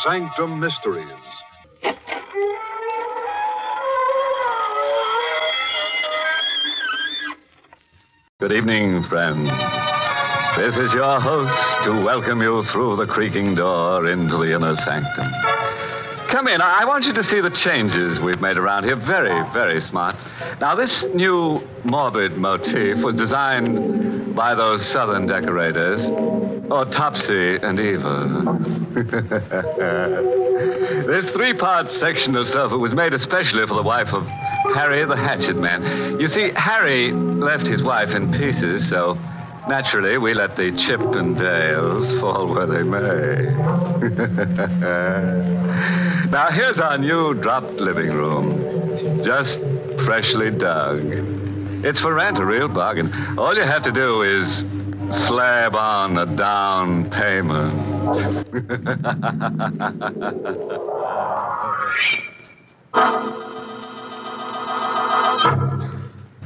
Sanctum Mysteries. Good evening, friends. This is your host to welcome you through the creaking door into the inner sanctum. Come in. I want you to see the changes we've made around here. Very, very smart. Now, this new morbid motif was designed by those southern decorators, Topsy and Eva. This three-part section of sofa was made especially for the wife of Harry the Hatchet Man. You see, Harry left his wife in pieces, so naturally we let the Chippendales fall where they may. Now, here's our new dropped living room. Just freshly dug. It's for rent, a real bargain. All you have to do is slab on a down payment.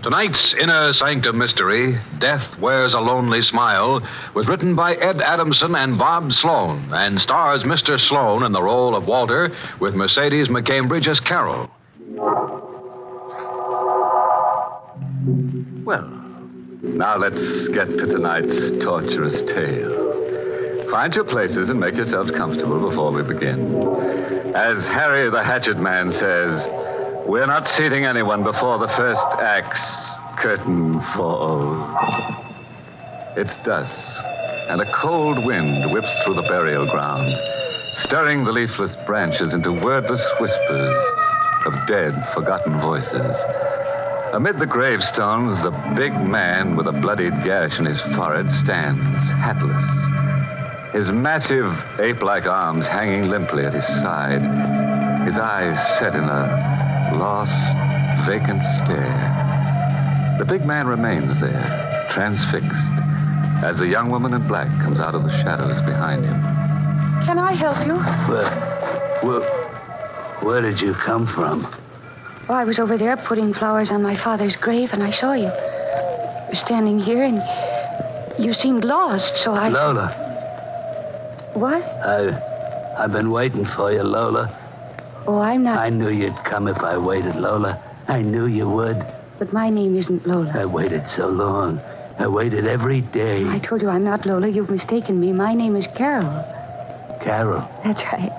Tonight's Inner Sanctum Mystery, Death Wears a Lonely Smile, was written by Ed Adamson and Bob Sloan and stars Mr. Sloan in the role of Walter with Mercedes McCambridge as Carol. Well, now let's get to tonight's torturous tale. Find your places and make yourselves comfortable before we begin. As Harry the Hatchet Man says, we're not seating anyone before the first act's curtain falls. It's dusk, and a cold wind whips through the burial ground, stirring the leafless branches into wordless whispers of dead, forgotten voices. Amid the gravestones, the big man with a bloodied gash in his forehead stands, hatless, his massive ape-like arms hanging limply at his side, his eyes set in a lost, vacant stare. The big man remains there, transfixed, as the young woman in black comes out of the shadows behind him. Can I help you? Where did you come from? Oh, I was over there putting flowers on my father's grave, and I saw you. You were standing here, and you seemed lost, so I... Lola. What? I've been waiting for you, Lola. Oh, I'm not... I knew you'd come if I waited, Lola. I knew you would. But my name isn't Lola. I waited so long. I waited every day. I told you I'm not Lola. You've mistaken me. My name is Carol. Carol? That's right.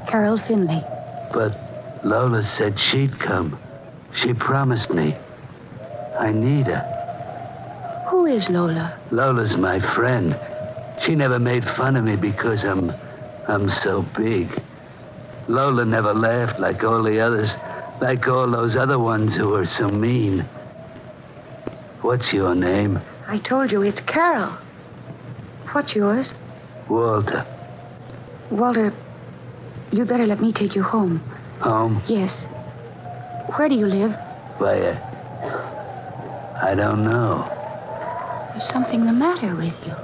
Carol Finley. But Lola said she'd come. She promised me. I need her. Who is Lola? Lola's my friend. She never made fun of me because I'm so big. Lola never laughed like all the others, like all those other ones who were so mean. What's your name? I told you, it's Carol. What's yours? Walter. Walter, you'd better let me take you home. Home? Yes. Where do you live? Why, I don't know. There's something the matter with you.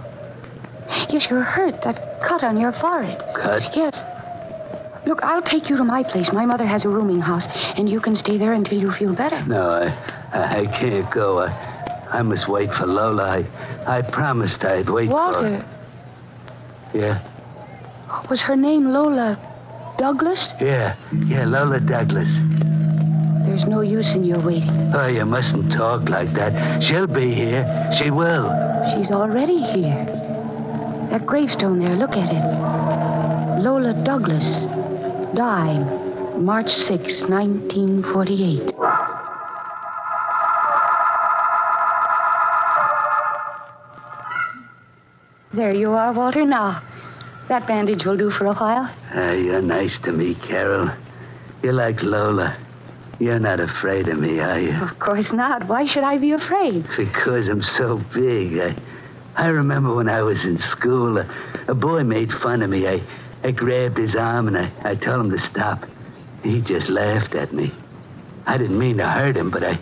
Yes, you're hurt. That cut on your forehead. Cut? Yes. Look, I'll take you to my place. My mother has a rooming house, and you can stay there until you feel better. No, I can't go. I must wait for Lola. I promised I'd wait Walter. for... Yeah? Was her name Lola Douglas? Yeah, Lola Douglas. There's no use in your waiting. Oh, you mustn't talk like that. She'll be here. She will. She's already here. That gravestone there, look at it. Lola Douglas died March 6, 1948. There you are, Walter. Now, that bandage will do for a while. You're nice to me, Carol. You're like Lola. You're not afraid of me, are you? Of course not. Why should I be afraid? Because I'm so big. I remember when I was in school, a boy made fun of me. I grabbed his arm and I told him to stop. He just laughed at me. I didn't mean to hurt him, but I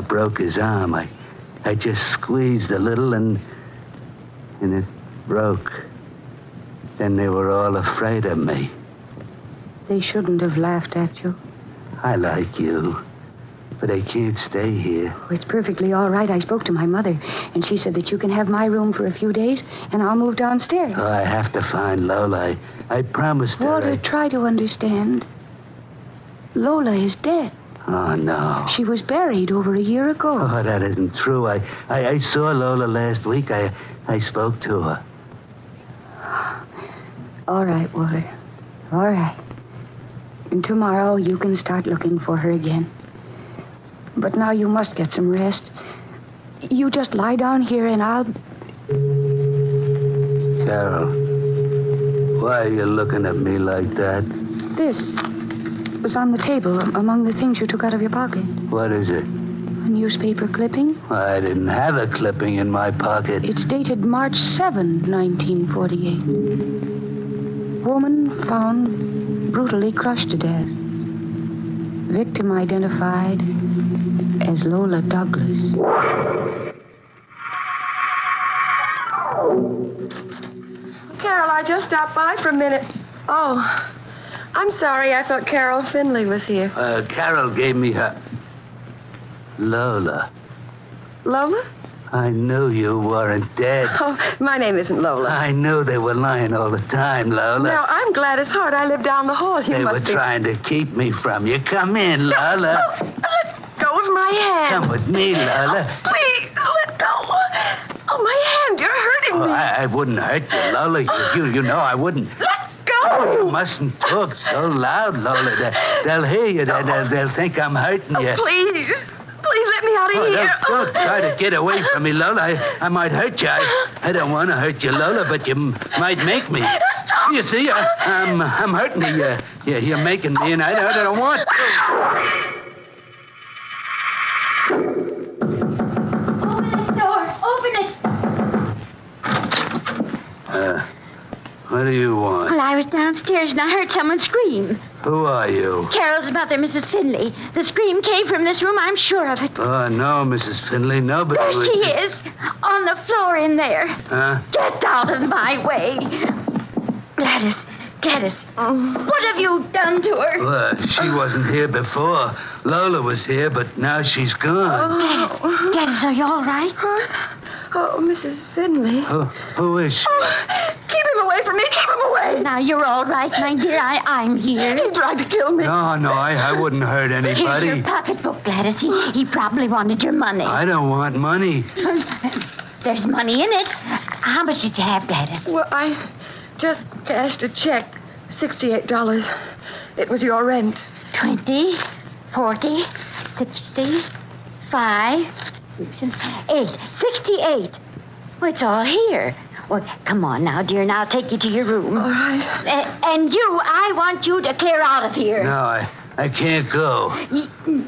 broke his arm. I just squeezed a little and it broke. Then they were all afraid of me. They shouldn't have laughed at you. I like you. but I can't stay here. Oh, it's perfectly all right. I spoke to my mother, and she said that you can have my room for a few days, and I'll move downstairs. Oh, I have to find Lola. I promised her. Walter, try to understand. Lola is dead. Oh, no. She was buried over a year ago. Oh, that isn't true. I saw Lola last week. I spoke to her. All right, Walter. All right. And tomorrow you can start looking for her again. But now you must get some rest. You just lie down here and I'll... Carol, why are you looking at me like that? This was on the table among the things you took out of your pocket. What is it? A newspaper clipping. I didn't have a clipping in my pocket. It's dated March 7, 1948. Woman found brutally crushed to death. Victim identified as Lola Douglas. Carol, I just stopped by for a minute. Oh, I'm sorry. I thought Carol Finley was here. Carol gave me her... Lola. Lola? I knew you weren't dead. Oh, my name isn't Lola. I knew they were lying all the time, Lola. No, I'm Gladys Hart. I live down the hall. You They were must be... trying to keep me from you. Come in, Lola. No, let go of my hand. Come with me, Lola. Please, let go. Oh, my hand. You're hurting Oh, me. I wouldn't hurt you, Lola. You know I wouldn't. Let go. You mustn't talk so loud, Lola. They'll hear you. They'll think I'm hurting you. Please. Please let me out of here. Don't try to get away from me, Lola. I might hurt you. I don't want to hurt you, Lola, but you might make me. You see, I'm hurting you. You're making me, and I don't want to. Open this door. Open it. What do you want? Well, I was downstairs and I heard someone scream. Who are you? Carol's mother, Mrs. Finley. The scream came from this room, I'm sure of it. Oh, no, Mrs. Finley. Nobody There was... she is, on the floor in there. Huh? Get out of my way. Gladys, what have you done to her? Well, she wasn't here before. Lola was here, but now she's gone. Gladys, are you all right? Oh, Mrs. Finley. Who is she? Oh, keep him away from me. Keep him away. Now, you're all right, my dear. I'm here. He tried to kill me. No, I wouldn't hurt Here's anybody. your pocketbook, Gladys. He probably wanted your money. I don't want money. There's money in it. How much did you have, Gladys? Well, I just cashed a check. $68. It was your rent. 20, 40, 60, 5, 8. 68. Well, it's all here. Well, come on now, dear, and I'll take you to your room. All right. And I want you to clear out of here. No, I can't go.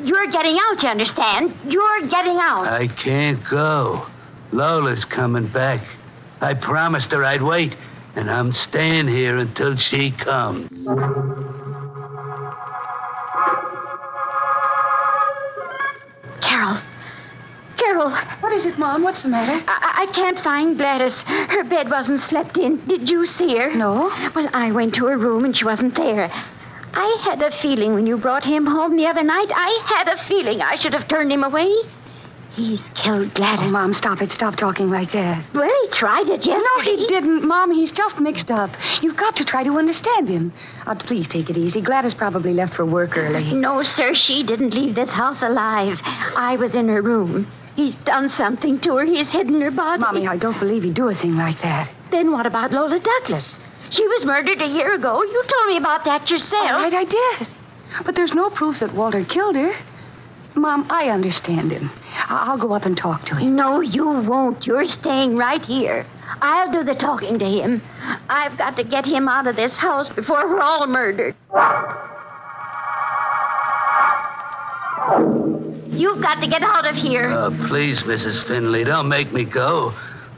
You're getting out, you understand? You're getting out. I can't go. Lola's coming back. I promised her I'd wait, and I'm staying here until she comes. Carol. What is it, Mom? What's the matter? I can't find Gladys. Her bed wasn't slept in. Did you see her? No. Well, I went to her room and she wasn't there. I had a feeling when you brought him home the other night, I had a feeling I should have turned him away. He's killed Gladys. Oh, Mom, stop it. Stop talking like that. Well, he tried it yesterday. No, he didn't, Mom. He's just mixed up. You've got to try to understand him. Please take it easy. Gladys probably left for work early. No, sir, she didn't leave this house alive. I was in her room. He's done something to her. He's hidden her body. Mommy, I don't believe he'd do a thing like that. Then what about Lola Douglas? She was murdered a year ago. You told me about that yourself. All right, I did. But there's no proof that Walter killed her. Mom, I understand him. I'll go up and talk to him. No, you won't. You're staying right here. I'll do the talking to him. I've got to get him out of this house before we're all murdered. You've got to get out of here. Oh, please, Mrs. Finley, don't make me go.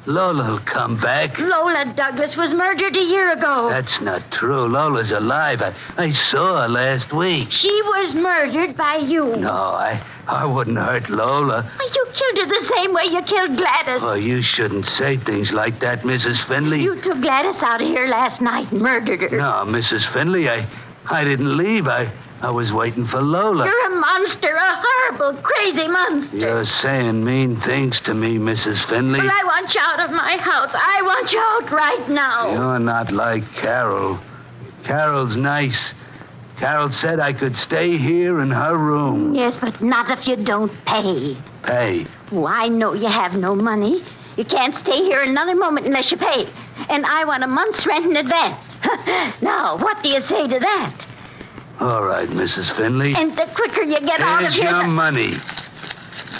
Lola'll come back. Lola Douglas was murdered a year ago. That's not true. Lola's alive. I saw her last week. She was murdered by you. No, I wouldn't hurt Lola. You killed her the same way you killed Gladys. Oh, you shouldn't say things like that, Mrs. Finley. You took Gladys out of here last night and murdered her. No, Mrs. Finley, I didn't leave. I I was waiting for Lola. You're a monster, a horrible, crazy monster. You're saying mean things to me, Mrs. Finley. Well, I want you out of my house. I want you out right now. You're not like Carol. Carol's nice. Carol said I could stay here in her room. Yes, but not if you don't pay. Pay? Oh, I know you have no money. You can't stay here another moment unless you pay. And I want a month's rent in advance. Now, what do you say to that? All right, Mrs. Finley. And the quicker you get out of Here's here... your money.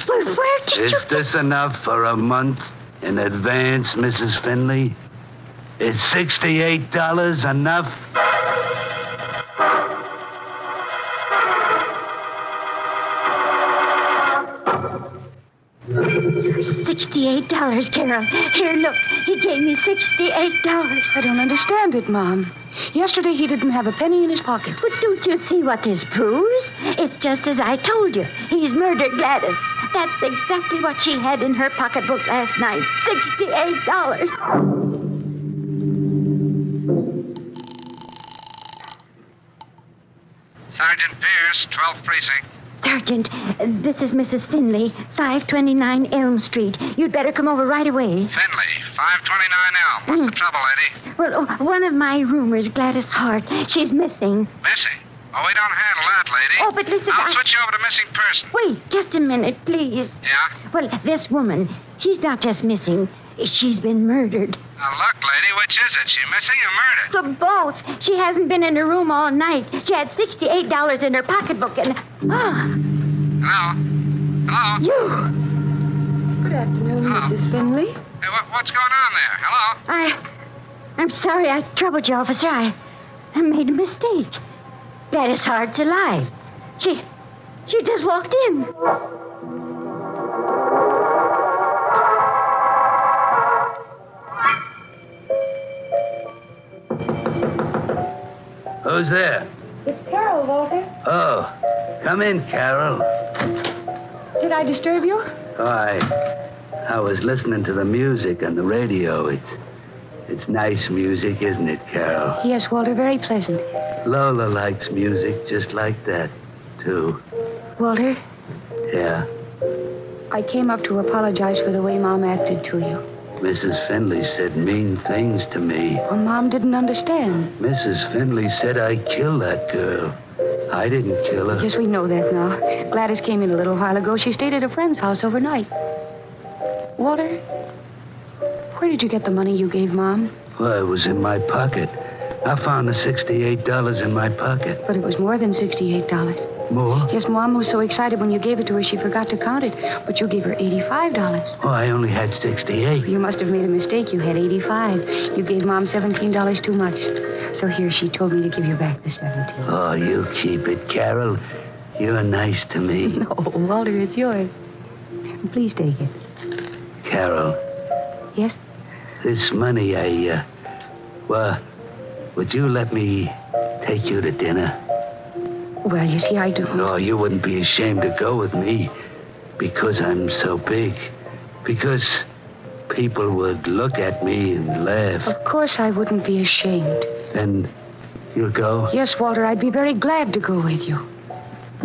Well, where did you... Is this enough for a month in advance, Mrs. Finley? Is $68 enough? $68, Carol. Here, look. He gave me $68. I don't understand it, Mom. Yesterday he didn't have a penny in his pocket. But don't you see what this proves? It's just as I told you. He's murdered Gladys. That's exactly what she had in her pocketbook last night. $68. Sergeant Pierce, 12th Precinct. Sergeant, this is Mrs. Finley, 529 Elm Street. You'd better come over right away. Finley, 529 Elm. What's the trouble, lady? Well, one of my roomers, Gladys Hart, she's missing. Missing? Oh, we don't handle that, lady. Oh, but listen, I'll switch you over to missing person. Wait, just a minute, please. Yeah? Well, this woman, she's not just missing. She's been murdered. Now, look, lady, which is it? She missing or murdered? For both. She hasn't been in her room all night. She had $68 in her pocketbook and... Hello? Hello? You! Good afternoon, Hello? Mrs. Finley. Hey, what's going on there? Hello? I'm sorry I troubled you, officer. I made a mistake. Gladys Hart's alive. She just walked in. Who's there? It's Carol, Walter. Oh, come in, Carol. Did I disturb you? Oh, I was listening to the music on the radio. It's nice music, isn't it, Carol? Yes, Walter, very pleasant. Lola likes music just like that, too. Walter, Yeah. I came up to apologize for the way Mom acted to you. Mrs. Finley said mean things to me. Well, Mom didn't understand. Mrs. Finley said I killed that girl. I didn't kill her. Yes, we know that now. Gladys came in a little while ago. She stayed at a friend's house overnight. Walter, where did you get the money you gave Mom? Well, it was in my pocket. I found the $68 in my pocket. But it was more than $68. More? Yes, Mom was so excited when you gave it to her, she forgot to count it. But you gave her $85. Oh, I only had 68. You must have made a mistake. You had 85. You gave Mom $17 too much. So here, she told me to give you back the 17. Oh, you keep it, Carol. You're nice to me. No, Walter, it's yours. Please take it. Carol, Yes? this money, well, would you let me take you to dinner? Well, you see, I don't. No, you wouldn't be ashamed to go with me because I'm so big. Because people would look at me and laugh. Of course I wouldn't be ashamed. Then you'll go? Yes, Walter, I'd be very glad to go with you.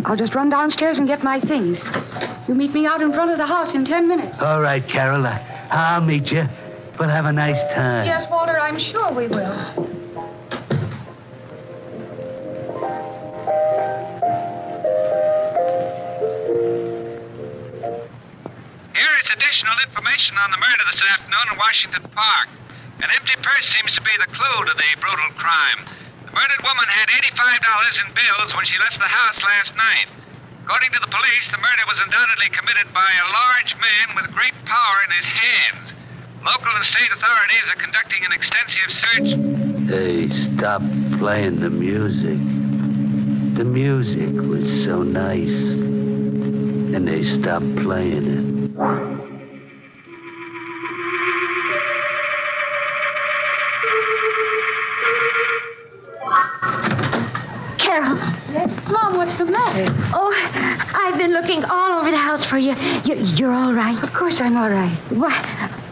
I'll just run downstairs and get my things. You meet me out in front of the house in 10 minutes. All right, Carol. I'll meet you. We'll have a nice time. Yes, Walter, I'm sure we will. Here is additional information on the murder this afternoon in Washington Park. An empty purse seems to be the clue to the brutal crime. The murdered woman had $85 in bills when she left the house last night. According to the police, the murder was undoubtedly committed by a large man with great power in his hands. Local and state authorities are conducting an extensive search. They stopped playing the music. The music was so nice. And they stopped playing it. Carol. Yes? Mom, what's the matter? Oh, I've been looking all over the house for you. You're all right? Of course I'm all right.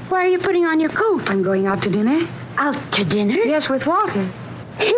Why are you putting on your coat? I'm going out to dinner. Out to dinner? Yes, with Walter. Him?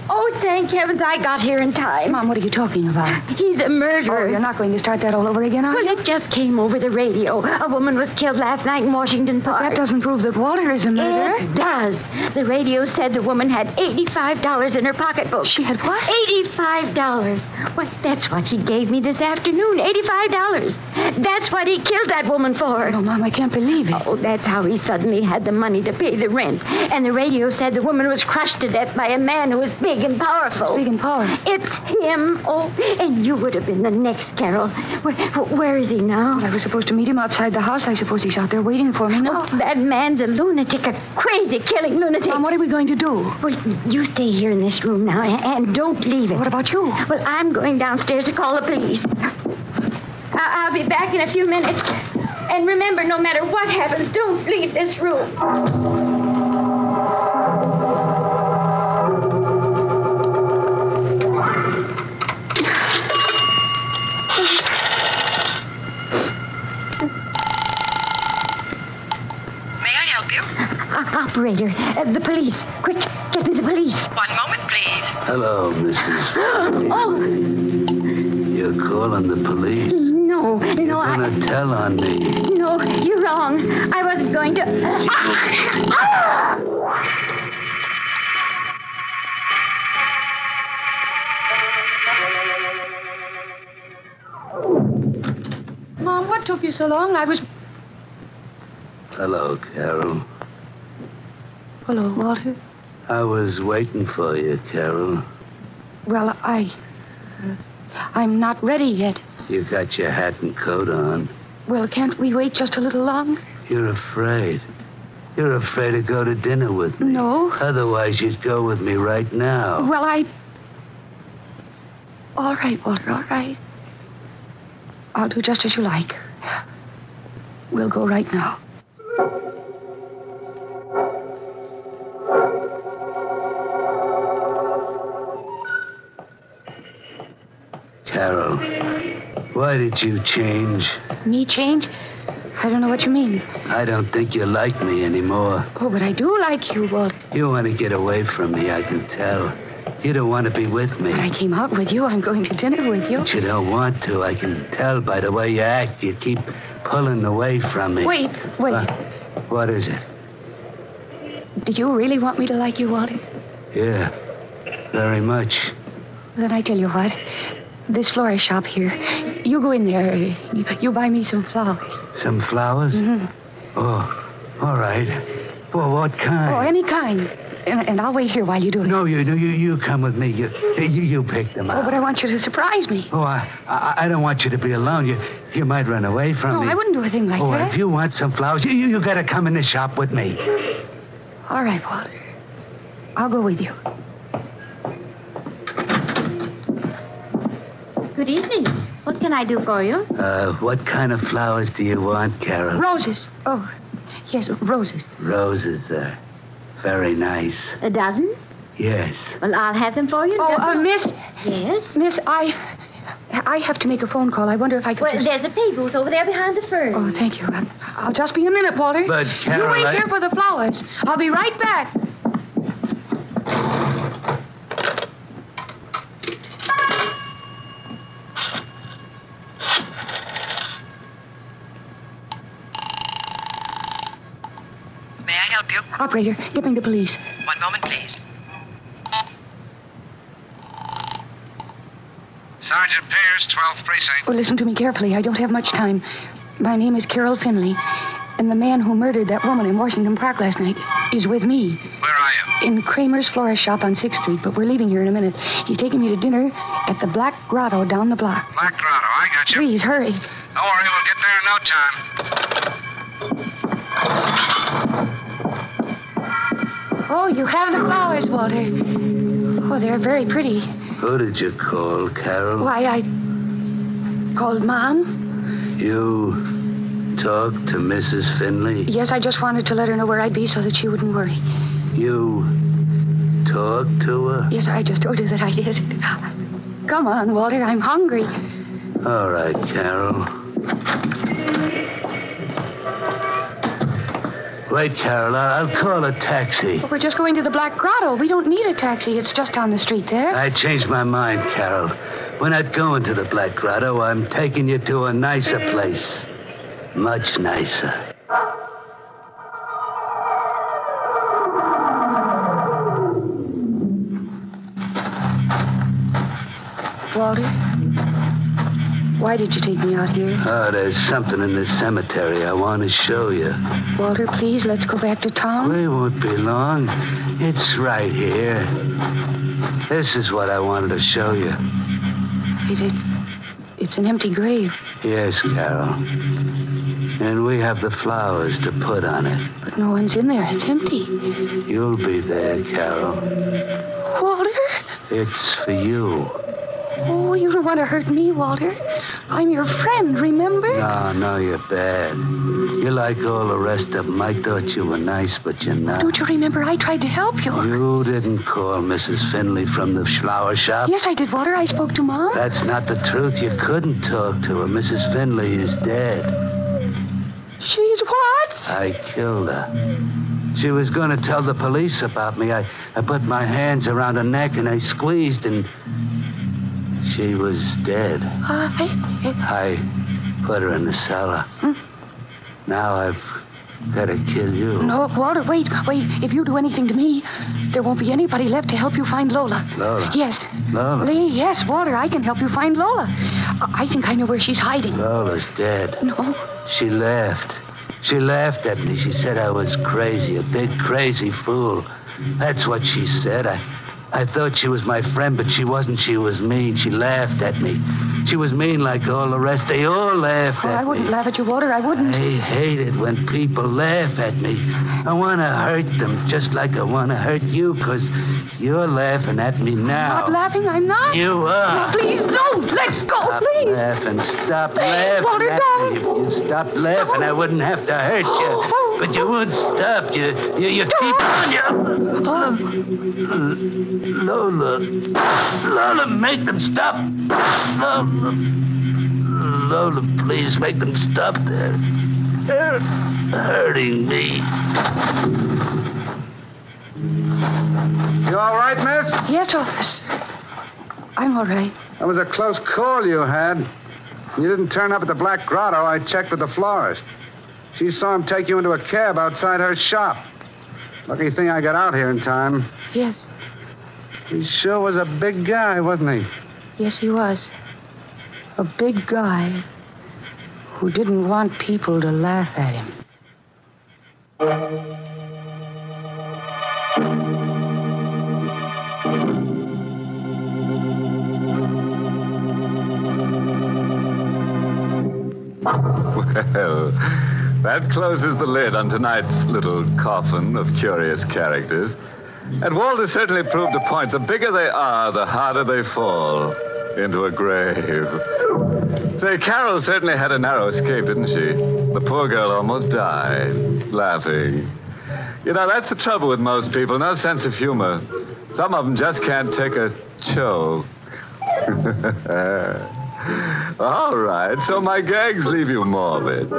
Oh, thank heavens I got here in time. Mom, what are you talking about? He's a murderer. Oh, you're not going to start that all over again, are you? Well, it just came over the radio. A woman was killed last night in Washington Park. That doesn't prove that Walter is a murderer. It does. The radio said the woman had $85 in her pocketbook. She had what? $85. Well, that's what he gave me this afternoon. $85. That's what he killed that woman for. Oh, Mom, I can't believe it. Oh, that's how he suddenly had the money to pay the rent. And the radio said the woman was crushed to death by a man who was big and powerful. Big and powerful. It's him. Oh, and you would have been the next, Carol. Where is he now? Well, I was supposed to meet him outside the house. I suppose he's out there waiting for me now. Oh, that man's a lunatic, a crazy killing lunatic. Mom, what are we going to do? Well, you stay here in this room now and don't leave it. What about you? Well, I'm going downstairs to call the police. I'll be back in a few minutes. And remember, no matter what happens, don't leave this room. Operator, the police. Quick, get me the police. 1 moment, please. Hello, Mrs. Oh, You're calling the police? no, You're going to tell on me. No, you're wrong. I wasn't going to... Mom, what took you so long? I was... Hello, Carol. Hello, Walter. I was waiting for you, Carol. Well, I'm not ready yet. You got your hat and coat on. Well, can't we wait just a little longer? You're afraid. You're afraid to go to dinner with me. No. Otherwise, you'd go with me right now. Well, All right, Walter, all right. I'll do just as you like. We'll go right now. Carol, why did you change? Me change? I don't know what you mean. I don't think you like me anymore. Oh, but I do like you, Walter. You want to get away from me, I can tell. You don't want to be with me. But I came out with you. I'm going to dinner with you. But you don't want to. I can tell by the way you act. You keep pulling away from me. Wait. What is it? Did you really want me to like you, Walter? Yeah, very much. Then I tell you what. This florist shop here. You go in there. You buy me some flowers. Some flowers? Mm-hmm. Oh, all right. Well, what kind? Oh, any kind. And I'll wait here while you do it. No, you come with me. You pick them out. Oh, but I want you to surprise me. Oh, I don't want you to be alone. You might run away from me. No, I wouldn't do a thing like that. Oh, if you want some flowers, you got to come in the shop with me. All right, Walter. I'll go with you. Good evening. What can I do for you? What kind of flowers do you want, Carol? Roses. Oh, yes, roses. Roses, very nice. A dozen? Yes. Well, I'll have them for you. Oh, Miss. Yes? Miss, I have to make a phone call. I wonder if I could... Well, there's a pay booth over there behind the fern. Oh, thank you. I'll just be a minute, Walter. But, Carol, you wait here for the flowers. I'll be right back. May I help you? Operator, get me the police. 1 moment, please. Sergeant Pierce, 12th Precinct. Oh, listen to me carefully. I don't have much time. My name is Carol Finley, and the man who murdered that woman in Washington Park last night is with me. Where are you? In Kramer's florist shop on 6th Street, but we're leaving here in a minute. He's taking me to dinner at the Black Grotto down the block. Black Grotto, I got you. Please, hurry. Don't worry, we'll get there in no time. Oh, you have the flowers, Walter. Oh, they're very pretty. Who did you call, Carol? Why, I called Mom. You talked to Mrs. Finley? Yes, I just wanted to let her know where I'd be so that she wouldn't worry. You talked to her? Yes, I just told you that I did. Come on, Walter, I'm hungry. All right, Carol. Wait, Carol. I'll call a taxi. We're just going to the Black Grotto. We don't need a taxi. It's just down the street there. I changed my mind, Carol. We're not going to the Black Grotto. I'm taking you to a nicer place. Much nicer. Walter, why did you take me out here? Oh, there's something in this cemetery I want to show you. Walter, please, let's go back to town. We won't be long. It's right here. This is what I wanted to show you. It's an empty grave. Yes, Carol. And we have the flowers to put on it. But no one's in there. It's empty. You'll be there, Carol. Walter? It's for you. Oh, you don't want to hurt me, Walter. I'm your friend, remember? No, you're bad. You're like all the rest of them. I thought you were nice, but you're not. Don't you remember I tried to help you? You didn't call Mrs. Finley from the flower shop? Yes, I did, Walter. I spoke to Mom. That's not the truth. You couldn't talk to her. Mrs. Finley is dead. She's what? I killed her. She was going to tell the police about me. I put my hands around her neck and I squeezed and... she was dead. I put her in the cellar. Now I've got to kill you. No, Walter, wait. If you do anything to me, there won't be anybody left to help you find Lola. Lola? Yes. Lola? Lee, yes, Walter, I can help you find Lola. I think I know where she's hiding. Lola's dead. No. She laughed. She laughed at me. She said I was crazy, a big crazy fool. That's what she said. I thought she was my friend, but she wasn't. She was mean. She laughed at me. She was mean like all the rest. They all laughed at me. I wouldn't laugh at you, Walter. I wouldn't. I hate it when people laugh at me. I want to hurt them just like I want to hurt you, because you're laughing at me now. I'm not laughing. I'm not. You are. No, please, don't. Let's go, Stop please. laughing. Stop laughing Walter, at don't. me. If you stopped laughing, I wouldn't have to hurt you. But you won't stop. You keep on. Lola, make them stop. Lola, please make them stop. They're hurting me. You all right, miss? Yes, officer. I'm all right. That was a close call you had. You didn't turn up at the Black Grotto. I checked with the florist. She saw him take you into a cab outside her shop. Lucky thing I got out here in time. Yes. He sure was a big guy, wasn't he? Yes, he was. A big guy who didn't want people to laugh at him. Well, that closes the lid on tonight's little coffin of curious characters. And Walter certainly proved a point. The bigger they are, the harder they fall into a grave. Say, Carol certainly had a narrow escape, didn't she? The poor girl almost died, laughing. You know, that's the trouble with most people, no sense of humor. Some of them just can't take a choke. All right, so my gags leave you morbid.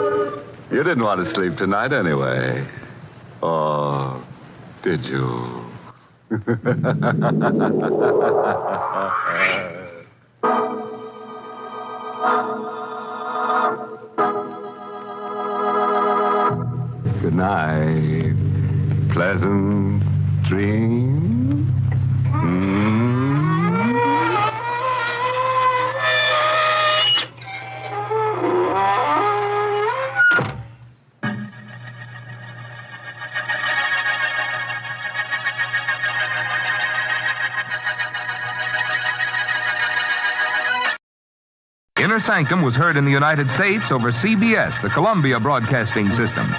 You didn't want to sleep tonight anyway. Or did you? Good night. Pleasant dreams. Inner Sanctum was heard in the United States over CBS, the Columbia Broadcasting System.